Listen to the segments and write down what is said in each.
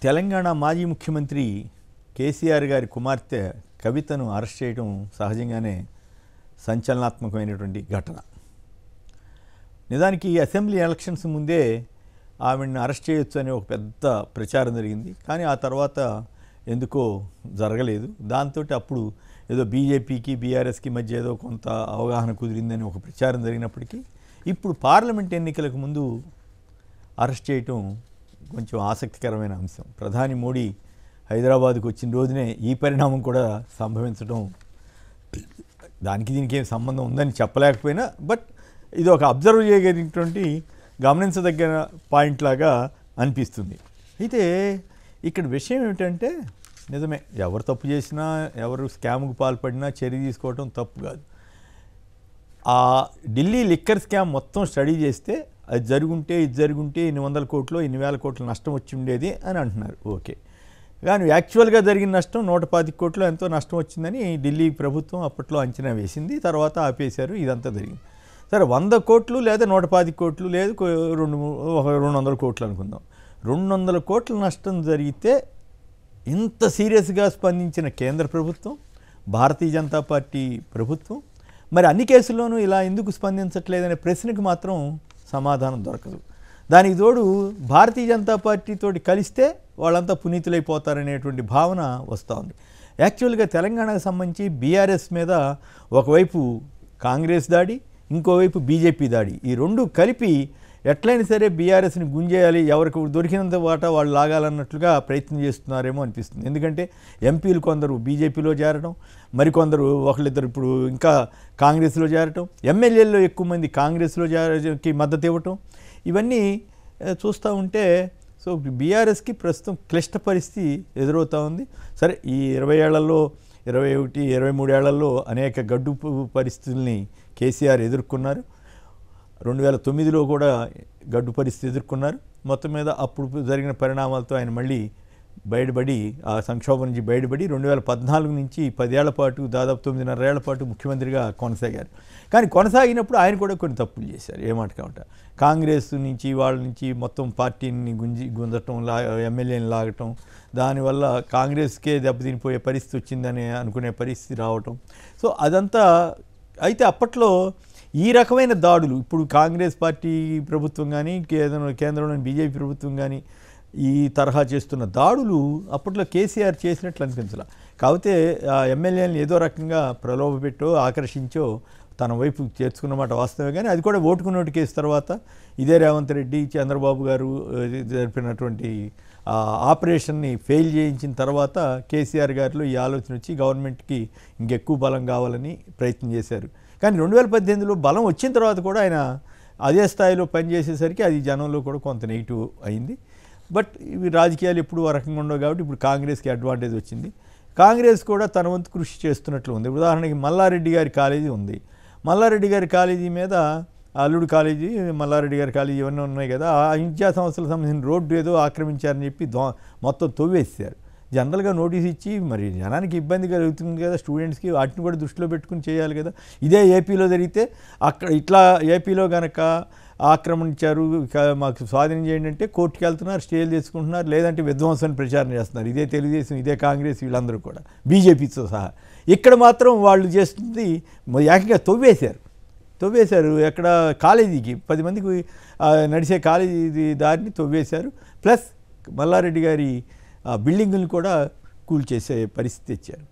తెలంగాణ మాజీ ముఖ్యమంత్రి కేసీఆర్ గారి కుమార్తె కవితను అరెస్ట్ చేయడం సహజంగానే సంచలనాత్మకమైనటువంటి ఘటన. నిజానికి అసెంబ్లీ ఎలక్షన్స్ ముందే ఆవిడని అరెస్ట్ చేయొచ్చు అనే ఒక పెద్ద ప్రచారం జరిగింది. కానీ ఆ తర్వాత ఎందుకో జరగలేదు. దాంతో అప్పుడు ఏదో బీజేపీకి బీఆర్ఎస్కి మధ్య ఏదో కొంత అవగాహన కుదిరిందని ఒక ప్రచారం జరిగినప్పటికీ ఇప్పుడు పార్లమెంట్ ఎన్నికలకు ముందు అరెస్ట్ చేయటం కొంచెం ఆసక్తికరమైన అంశం. ప్రధాని మోడీ హైదరాబాద్కు వచ్చిన రోజునే ఈ పరిణామం కూడా సంభవించడం దానికి దీనికి ఏం సంబంధం ఉందని చెప్పలేకపోయినా బట్ ఇది ఒక అబ్జర్వ్ చేయగలిగినటువంటి గమనించదగ్గ పాయింట్ లాగా అనిపిస్తుంది. అయితే ఇక్కడ విషయం ఏమిటంటే నిజమే, ఎవరు తప్పు చేసినా ఎవరు స్కామ్కు పాల్పడినా చర్య తీసుకోవడం తప్పు కాదు. ఆ ఢిల్లీ లిక్కర్ స్కామ్ మొత్తం స్టడీ చేస్తే అది జరుగుంటే ఇది జరుగుంటే ఇన్ని వందల కోట్లు ఇన్ని వేల కోట్ల నష్టం వచ్చి ఉండేది అని అంటున్నారు. ఓకే, కానీ యాక్చువల్గా జరిగిన నష్టం 125 కోట్లు ఎంతో నష్టం వచ్చిందని ఢిల్లీ ప్రభుత్వం అప్పట్లో అంచనా వేసింది. తర్వాత ఆపేశారు. ఇదంతా జరిగింది. సరే, 100 కోట్లు లేదా 125 కోట్లు లేదు 200 కోట్లు అనుకుందాం. 200 కోట్ల నష్టం జరిగితే ఇంత సీరియస్గా స్పందించిన కేంద్ర ప్రభుత్వం, భారతీయ జనతా పార్టీ ప్రభుత్వం మరి అన్ని కేసుల్లోనూ ఇలా ఎందుకు స్పందించట్లేదనే ప్రశ్నకు మాత్రం సమాధానం దొరకదు. దానికి తోడు భారతీయ జనతా పార్టీతోటి కలిస్తే వాళ్ళంతా పునీతులైపోతారనేటువంటి భావన వస్తూ ఉంది. యాక్చువల్గా తెలంగాణకు సంబంధించి బీఆర్ఎస్ మీద ఒకవైపు కాంగ్రెస్ దాడి, ఇంకోవైపు బీజేపీ దాడి, ఈ రెండు కలిపి ఎట్లయినా సరే బీఆర్ఎస్ని గుంజేయాలి, ఎవరికి దొరికినంత వాటా వాళ్ళు లాగాలన్నట్లుగా ప్రయత్నం చేస్తున్నారేమో అనిపిస్తుంది. ఎందుకంటే ఎంపీలు కొందరు బీజేపీలో చేరడం, మరికొందరు ఒకళ్ళిద్దరు ఇప్పుడు ఇంకా కాంగ్రెస్లో చేరటం, ఎమ్మెల్యేల్లో ఎక్కువ మంది కాంగ్రెస్కి మద్దతు ఇవ్వటం, ఇవన్నీ చూస్తూ ఉంటే సో బీఆర్ఎస్కి ప్రస్తుతం క్లిష్ట పరిస్థితి ఎదురవుతూ ఉంది. సరే, ఈ 20 ఏళ్లలో 21, 23 ఏళ్లలో అనేక గడ్డు పరిస్థితుల్ని కేసీఆర్ ఎదుర్కొన్నారు. 2009లో కూడా గడ్డు పరిస్థితి ఎదుర్కొన్నారు. మొత్తం మీద అప్పుడు జరిగిన పరిణామాలతో ఆయన మళ్ళీ బయటపడి ఆ సంక్షోభం నుంచి బయటపడి 2014 నుంచి 10 ఏళ్ల పాటు దాదాపు 9.5 ఏళ్ల పాటు ముఖ్యమంత్రిగా కొనసాగారు. కానీ కొనసాగినప్పుడు ఆయన కూడా కొన్ని తప్పులు చేశారు. ఏమాట కాబట్టి కాంగ్రెస్ నుంచి వాళ్ళ నుంచి మొత్తం పార్టీని గుంజటం, ఎమ్మెల్యేని లాగటం, దానివల్ల కాంగ్రెస్కే దెబ్బతినిపోయే పరిస్థితి వచ్చిందని అనుకునే పరిస్థితి రావటం. సో అదంతా అయితే అప్పట్లో ఈ రకమైన దాడులు ఇప్పుడు కాంగ్రెస్ పార్టీ ప్రభుత్వం కానీ కేంద్రంలోని బీజేపీ ప్రభుత్వం కానీ ఈ తరహా చేస్తున్న దాడులు అప్పట్లో కేసీఆర్ చేసినట్లు అనిపించాల. కాకపోతే ఆ ఎమ్మెల్యేలను ఏదో రకంగా ప్రలోభపెట్టో ఆకర్షించో తన వైపు చేర్చుకున్నమాట వాస్తవమే. కానీ అది కూడా ఓటుకు నోటు కేసు తర్వాత ఇదే రేవంత్ రెడ్డి, చంద్రబాబు గారు జరిపినటువంటి ఆపరేషన్ని ఫెయిల్ చేయించిన తర్వాత కేసీఆర్ గారిలో ఈ ఆలోచన వచ్చి గవర్నమెంట్కి ఇంకెక్కువ బలం కావాలని ప్రయత్నం చేశారు. కానీ 2018లో బలం వచ్చిన తర్వాత కూడా ఆయన అదే స్థాయిలో పనిచేసేసరికి అది జనంలో కూడా కొంత నెగిటివ్ అయింది. బట్ ఇవి రాజకీయాలు ఎప్పుడు ఆ రకంగా ఉండవు కాబట్టి ఇప్పుడు కాంగ్రెస్కి అడ్వాంటేజ్ వచ్చింది. కాంగ్రెస్ కూడా తన వంతు కృషి చేస్తున్నట్లు ఉంది. ఉదాహరణకి మల్లారెడ్డి గారి కాలేజీ ఉంది. మల్లారెడ్డి గారి కాలేజీ మీద అల్లుడు కాలేజీ, మల్లారెడ్డి గారి కాలేజీ ఇవన్నీ ఉన్నాయి కదా, ఆ విద్యా సంస్థలకు సంబంధించిన రోడ్డు ఏదో ఆక్రమించారని చెప్పి మొత్తం తవ్వేసారు. జనరల్గా నోటీస్ ఇచ్చి మరి జనానికి ఇబ్బంది కలుగుతుంది కదా, స్టూడెంట్స్కి, వాటిని కూడా దృష్టిలో పెట్టుకుని చేయాలి కదా. ఇదే ఏపీలో జరిగితే అక్కడ ఇట్లా ఏపీలో కనుక ఆక్రమించారు మాకు స్వాధీనం చేయండి అంటే కోర్టుకి వెళ్తున్నారు, స్టేలు తెచ్చుకుంటున్నారు, లేదంటే విధ్వంసాన్ని ప్రచారం చేస్తున్నారు. ఇదే తెలుగుదేశం, ఇదే కాంగ్రెస్, వీళ్ళందరూ కూడా బీజేపీతో సహా. ఇక్కడ మాత్రం వాళ్ళు చేస్తుంది ఏకంగా తవ్వేశారు. ఎక్కడ కాలేజీకి 10 మందికి నడిచే కాలేజీ దారిని తవ్వేశారు. ప్లస్ మల్లారెడ్డి గారి బిల్డింగులను కూడా కూల్చేసే పరిస్థితి తెచ్చారు.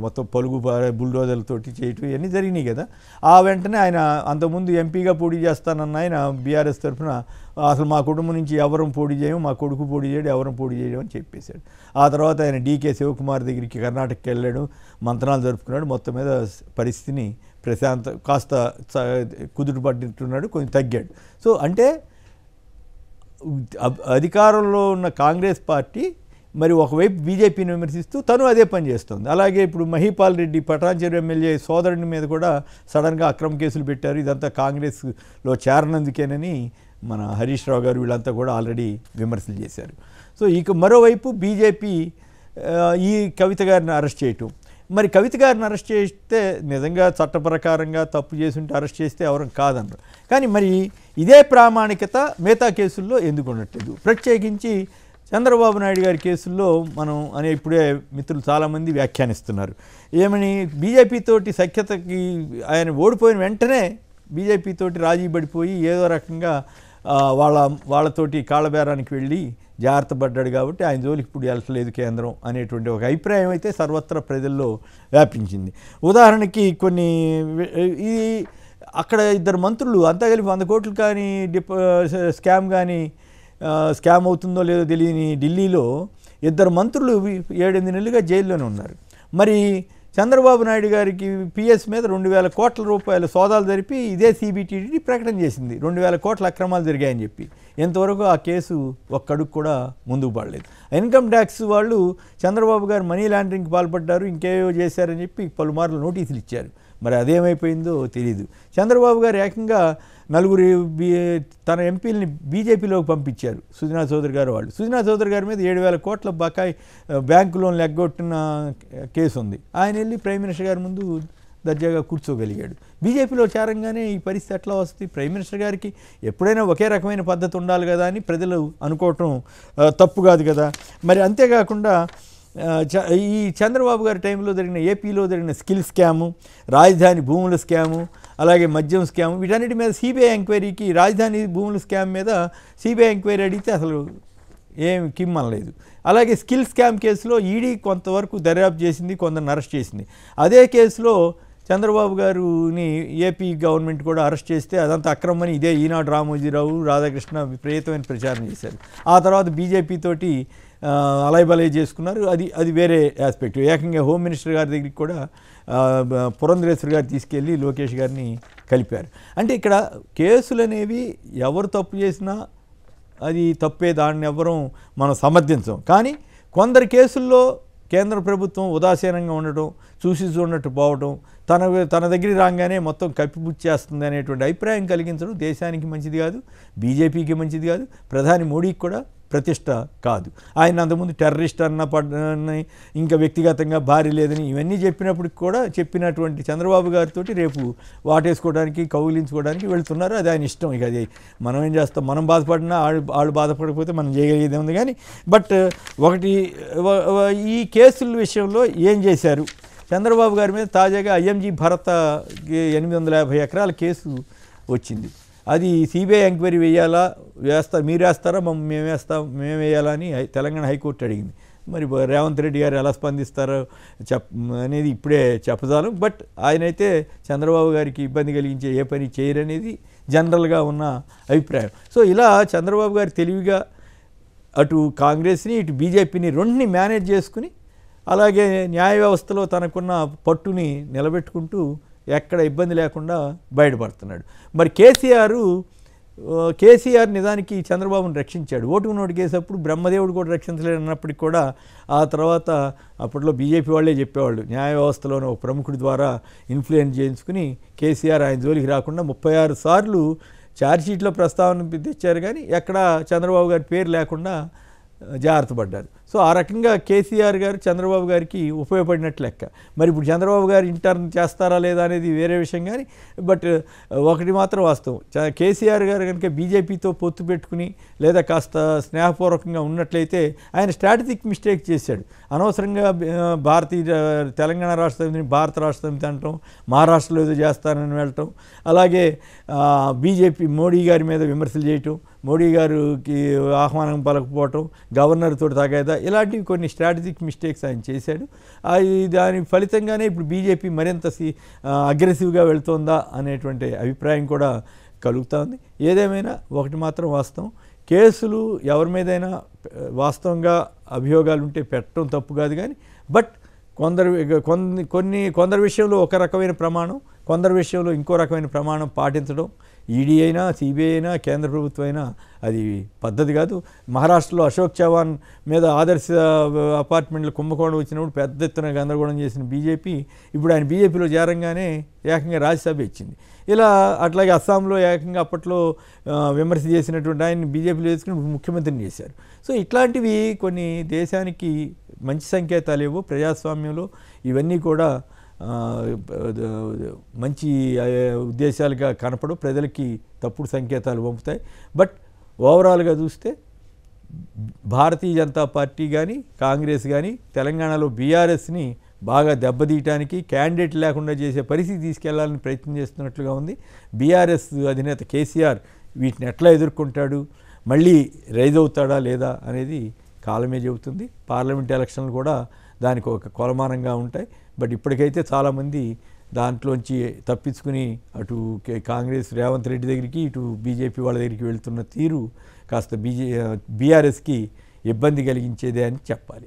మొత్తం పలుగు బుల్డోజర్లతోటి చేయటం ఇవన్నీ జరిగినాయి కదా. ఆ వెంటనే ఆయన అంతకుముందు ఎంపీగా పోటీ చేస్తానన్న ఆయన బీఆర్ఎస్ తరఫున అసలు మా కుటుంబం నుంచి ఎవరం పోటీ చేయము, మా కొడుకు పోటీ చేయడం, ఎవరం పోటీ చేయడం అని చెప్పేశాడు. ఆ తర్వాత ఆయన డీకే శివకుమార్ దగ్గరికి కర్ణాటకకి వెళ్ళాడు, మంత్రాలు జరుపుకున్నాడు. మొత్తం మీద పరిస్థితిని కాస్త కుదుట పట్టినట్టున్నాడు, కొంచెం తగ్గాడు. సో అంటే అధికారంలో ఉన్న కాంగ్రెస్ పార్టీ మరి ఒకవైపు బీజేపీని విమర్శిస్తూ తను అదే పని చేస్తుంది. అలాగే ఇప్పుడు మహీపాల్ రెడ్డి పటాన్చెరు ఎమ్మెల్యే సోదరుని మీద కూడా సడన్గా అక్రమ కేసులు పెట్టారు. ఇదంతా కాంగ్రెస్లో చేరనందుకేనని మన హరీష్ రావు గారు వీళ్ళంతా కూడా ఆల్రెడీ విమర్శలు చేశారు. సో ఇక మరోవైపు బీజేపీ ఈ కవిత గారిని అరెస్ట్ చేయటం, మరి కవిత గారిని అరెస్ట్ చేస్తే నిజంగా చట్ట ప్రకారంగా తప్పు చేసి ఉంటే అరెస్ట్ చేస్తే ఎవరు కాదన్నారు. కానీ మరి ఇదే ప్రామాణికత మిగతా కేసుల్లో ఎందుకు ఉండట్లేదు? ప్రత్యేకించి చంద్రబాబు నాయుడు గారి కేసుల్లో మనం ఇప్పుడే మిత్రులు చాలామంది వ్యాఖ్యానిస్తున్నారు. ఏమని బీజేపీ తోటి సఖ్యతకి ఆయన ఓడిపోయిన వెంటనే బీజేపీ తోటి రాజీ పడిపోయి ఏదో రకంగా వాళ్ళతోటి కాళ్ళబేరానికి వెళ్ళి జాగ్రత్త పడ్డాడు కాబట్టి ఆయన జోలికి ఇప్పుడు వెళ్ళట్లేదు కేంద్రం అనేటువంటి ఒక అభిప్రాయం అయితే సర్వత్రా ప్రజల్లో వ్యాపించింది. ఉదాహరణకి కొన్ని ఇది అక్కడ ఇద్దరు మంత్రులు అంతా కలిపి 100 కోట్లు కానీ స్కామ్ అవుతుందో లేదో తెలియని ఢిల్లీలో ఇద్దరు మంత్రులు 7-8 నెలలుగా జైల్లోనే ఉన్నారు. మరి చంద్రబాబు నాయుడు గారికి పిఎస్ మీద 2,000 కోట్ల రూపాయల సోదాలు జరిపి ఇదే సిబిటిడి ప్రకటన చేసింది 2,000 కోట్ల అక్రమాలు జరిగాయని చెప్పి. ఎంతవరకు ఆ కేసు ఒక్కడుగు కూడా ముందుకు పడలేదు. ఇన్కమ్ ట్యాక్స్ వాళ్ళు చంద్రబాబు గారు మనీ లాండరింగ్కి పాల్పడ్డారు, ఇంకేవో చేశారని చెప్పి పలుమార్లు నోటీసులు ఇచ్చారు. మరి అదేమైపోయిందో తెలియదు. చంద్రబాబు గారు ఏకంగా 4 తన ఎంపీలని బీజేపీలోకి పంపించారు. సుజనా చౌదరి గారు వాళ్ళు. సుజనా చౌదరి గారి మీద 7,000 కోట్ల బకాయి బ్యాంకు లోన్లు ఎగ్గొట్టిన కేసు ఉంది. ఆయన వెళ్ళి ప్రైమ్ మినిస్టర్ గారి ముందు దర్జాగా కూర్చోగలిగాడు. బీజేపీలో చేరంగానే ఈ పరిస్థితి ఎట్లా వస్తుంది? ప్రైమ్ మినిస్టర్ గారికి ఎప్పుడైనా ఒకే రకమైన పద్ధతి ఉండాలి కదా అని ప్రజలు అనుకోవటం తప్పు కాదు కదా. మరి అంతేకాకుండా ఈ చంద్రబాబు గారి టైంలో జరిగిన ఏపీలో జరిగిన స్కిల్ స్కాము, రాజధాని భూముల స్కాము, అలాగే మద్యం స్కామ్, వీటన్నిటి మీద సిబిఐ ఎంక్వైరీకి రాజధాని భూముల స్కామ్ మీద సిబిఐ ఎంక్వైరీ అడిగితే అసలు ఏం కిమ్మనలేదు. అలాగే స్కిల్ స్కామ్ కేసులో ఈడీ కొంతవరకు దర్యాప్తు చేసింది, కొందరిని అరెస్ట్ చేసింది. అదే కేసులో చంద్రబాబు గారిని ఏపీ గవర్నమెంట్ కూడా అరెస్ట్ చేస్తే అదంతా అక్రమని ఇదే ఈనాడు రామోజీరావు, రాధాకృష్ణ విపరీతమైన ప్రచారం చేశారు. ఆ తర్వాత బీజేపీ తోటి అలైబలై చేసుకున్నారు. అది వేరే ఆస్పెక్ట్. ఏకంగా హోమ్ మినిస్టర్ గారి దగ్గరికి కూడా పురంధరేశ్వర్ గారు తీసుకెళ్ళి లోకేష్ గారిని కలిపారు. అంటే ఇక్కడ కేసులు అనేవి ఎవరు తప్పు చేసినా అది తప్పే, దాన్ని ఎవరూ మనం సమర్థించం. కానీ కొందరు కేసుల్లో కేంద్ర ప్రభుత్వం ఉదాసీనంగా ఉండటం, చూసి చూడనట్టు పోవడం, తన దగ్గరికి రాగానే మొత్తం కప్పిపుచ్చేస్తుంది అనేటువంటి అభిప్రాయం కలిగించడం దేశానికి మంచిది కాదు, బీజేపీకి మంచిది కాదు, ప్రధాని మోడీకి కూడా ప్రతిష్ట కాదు. ఆయన అంతకుముందు టెర్రరిస్ట్ ఇంకా వ్యక్తిగతంగా భార్య లేదని ఇవన్నీ చెప్పినప్పటికి కూడా చెప్పినటువంటి చంద్రబాబు గారితో రేపు వాటేసుకోవడానికి, కౌగిలించుకోవడానికి వెళుతున్నారు. అది ఆయన ఇష్టం. ఇక అది మనం ఏం చేస్తాం? మనం బాధపడినా వాళ్ళు బాధపడకపోతే మనం చేయగలిగేది ఉంది. కానీ బట్ ఒకటి, ఈ కేసుల విషయంలో ఏం చేశారు? చంద్రబాబు గారి మీద తాజాగా ఐఎంజీ భరత్ 850 ఎకరాల కేసు వచ్చింది. అది సిబిఐ ఎంక్వైరీ మీరు వేస్తారా మేము వేయాలా అని తెలంగాణ హైకోర్టు అడిగింది. మరి రేవంత్ రెడ్డి గారు ఎలా స్పందిస్తారో అనేది ఇప్పుడే చెప్పజాలం. బట్ ఆయనైతే చంద్రబాబు గారికి ఇబ్బంది కలిగించే ఏ పని చేయరనేది జనరల్గా ఉన్న అభిప్రాయం. సో ఇలా చంద్రబాబు గారు తెలివిగా అటు కాంగ్రెస్ని ఇటు బీజేపీని రెండుని మేనేజ్ చేసుకుని, అలాగే న్యాయ వ్యవస్థలో తనకున్న పట్టుని నిలబెట్టుకుంటూ ఎక్కడ ఇబ్బంది లేకుండా బయటపడుతున్నాడు. మరి కేసీఆర్ నిజానికి చంద్రబాబును రక్షించాడు. ఓటుకు నోటు కేసు అప్పుడు బ్రహ్మదేవుడు కూడా రక్షించలేడు అన్నప్పటికీ కూడా ఆ తర్వాత అప్పట్లో బీజేపీ వాళ్ళే చెప్పేవాళ్ళు, న్యాయ వ్యవస్థలోని ఒక ప్రముఖుడి ద్వారా ఇన్ఫ్లుయెన్స్ చేయించుకుని కేసీఆర్ ఆయన జోలికి రాకుండా 36 సార్లు ఛార్జ్షీట్లో ప్రస్తావన తెచ్చారు. కానీ ఎక్కడ చంద్రబాబు గారి పేరు లేకుండా జాగ్రత్త పడ్డారు. సో ఆ రకంగా కేసీఆర్ గారు చంద్రబాబు గారికి ఉపయోగపడినట్లు లెక్క. మరి ఇప్పుడు చంద్రబాబు గారు ఇంటర్న్ చేస్తారా లేదా అనేది వేరే విషయం. కానీ బట్ ఒకటి మాత్రం వాస్తవం, కేసీఆర్ గారు కనుక బీజేపీతో పొత్తు పెట్టుకుని లేదా కాస్త స్నేహపూర్వకంగా ఉన్నట్లయితే ఆయన స్ట్రాటజిక్ మిస్టేక్ చేశాడు. అనవసరంగా తెలంగాణ రాష్ట్ర సమితిని భారత రాష్ట్ర సమితి అనటం, మహారాష్ట్రలో ఏదో చేస్తానని వెళ్ళటం, అలాగే బీజేపీ మోడీ గారి మీద విమర్శలు చేయటం, మోడీ గారికి ఆహ్వానం పలకపోవటం, గవర్నర్ తోటి తగాదా, ఇలాంటివి కొన్ని స్ట్రాటజిక్ మిస్టేక్స్ ఆయన చేశాడు. దాని ఫలితంగానే ఇప్పుడు బీజేపీ మరింత అగ్రెసివ్గా వెళుతోందా అనేటువంటి అభిప్రాయం కూడా కలుగుతోంది. ఏదేమైనా ఒకటి మాత్రం వాస్తవం, కేసులు ఎవరి మీదైనా వాస్తవంగా అభియోగాలు ఉంటే పెట్టడం తప్పు కాదు. కానీ బట్ కొందరి విషయంలో ఒక రకమైన ప్రమాణం, కొందరి విషయంలో ఇంకో రకమైన ప్రమాణం పాటించడం ఈడీ అయినా సిబిఐ అయినా కేంద్ర ప్రభుత్వం అయినా అది పద్ధతి కాదు. మహారాష్ట్రలో అశోక్ చవాన్ మీద ఆదర్శ అపార్ట్మెంట్లు కుంభకోణం వచ్చినప్పుడు పెద్ద ఎత్తున గందరగోళం చేసిన బీజేపీ ఇప్పుడు ఆయన బీజేపీలో చేరంగానే ఏకంగా రాజ్యసభ ఇచ్చింది. ఇలా అట్లాగే అస్సాంలో ఏకంగా అప్పట్లో విమర్శ చేసినటువంటి ఆయన్ని బీజేపీలో చేసుకుని ముఖ్యమంత్రిని చేశారు. సో ఇట్లాంటివి కొన్ని దేశానికి మంచి సంకేతాలు ఏవో, ప్రజాస్వామ్యంలో ఇవన్నీ కూడా మంచి ఉద్దేశాలుగా కనపడు, ప్రజలకి తప్పుడు సంకేతాలు పంపుతాయి. బట్ ఓవరాల్గా చూస్తే భారతీయ జనతా పార్టీ కానీ కాంగ్రెస్ కానీ తెలంగాణలో బీఆర్ఎస్ని బాగా దెబ్బతీయటానికి క్యాండిడేట్ లేకుండా చేసే పరిస్థితి తీసుకెళ్లాలని ప్రయత్నం చేస్తున్నట్లుగా ఉంది. బీఆర్ఎస్ అధినేత కేసీఆర్ వీటిని ఎట్లా ఎదుర్కొంటాడు, మళ్ళీ రైజ్ అవుతాడా లేదా అనేది కాలమే చెబుతుంది. పార్లమెంట్ ఎలక్షన్లు కూడా దానికి ఒక కొలమానంగా ఉంటాయి. బట్ ఇప్పటికైతే చాలామంది దాంట్లోంచి తప్పించుకుని అటు కాంగ్రెస్ రేవంత్ రెడ్డి దగ్గరికి, ఇటు బీజేపీ వాళ్ళ దగ్గరికి వెళ్తున్న తీరు కాస్త బీఆర్ఎస్కి ఇబ్బంది కలిగించేదే అని చెప్పాలి.